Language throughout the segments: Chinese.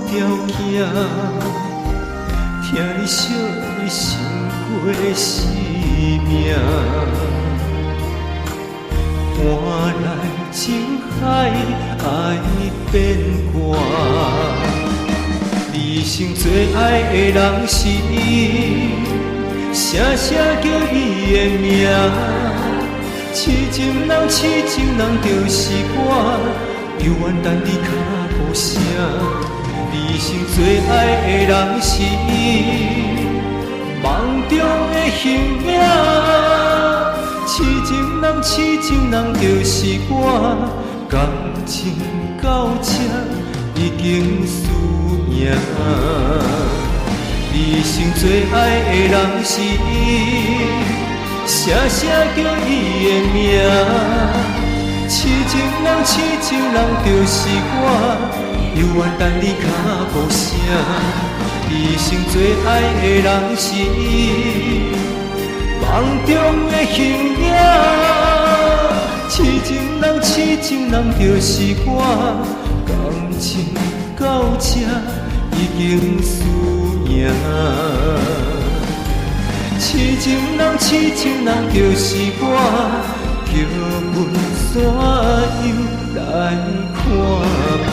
条件，听你惜你心过生命，换来情海爱变卦。你生最爱的人是伊，声声叫伊的名。痴情人，痴情人就是我，犹原等你脚步声。你生最爱的人是伊，梦中的形影。痴情人，痴情人就是我，感情到这已经输赢。你生最爱的人是伊，声声叫伊的名。痴情人，痴情人就是我，犹原等你脚步声。你生最爱的人是伊，梦中的形影。痴情人，痴情人就是我，感情到这已经输赢。痴情人，痴情人就是我，叫阮山又来看看。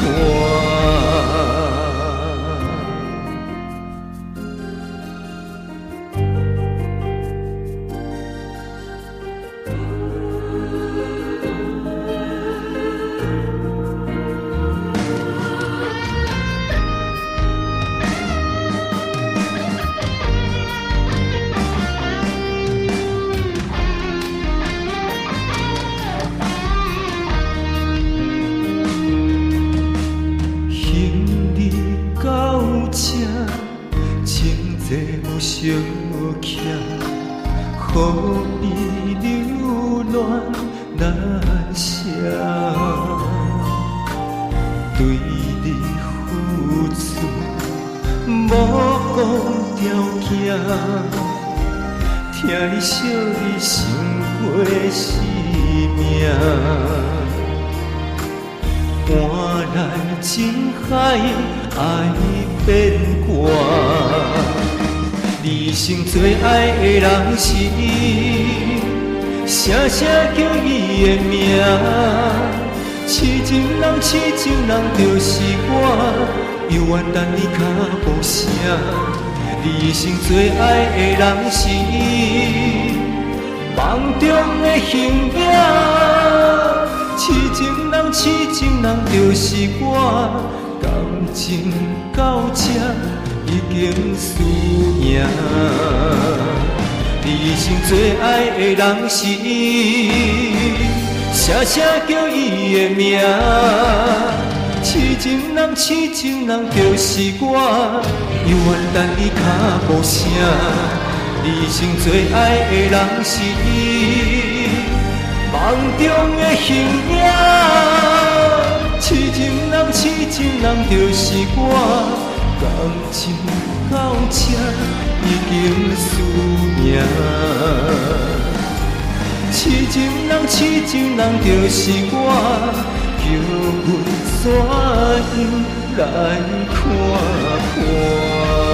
相欠，予你流恋难舍，对你付出无讲条件，听你惜你心过生命，换来情海爱变卦。你生最爱的人是伊，声声叫伊的名。痴情人，痴情人就是我，犹原等你脚步声。你生最爱的人是伊，梦中的形影。痴情人，痴情人就是我，感情到这已经输赢。你生最爱的人是伊，声声叫伊的名。痴情人，痴情人就是我，犹原等你脚步声。你生最爱的人是伊，梦中的形影。痴情人，痴情人就是我，感情到这已经输赢。痴情人，痴情人就是我，叫阮山又来看看。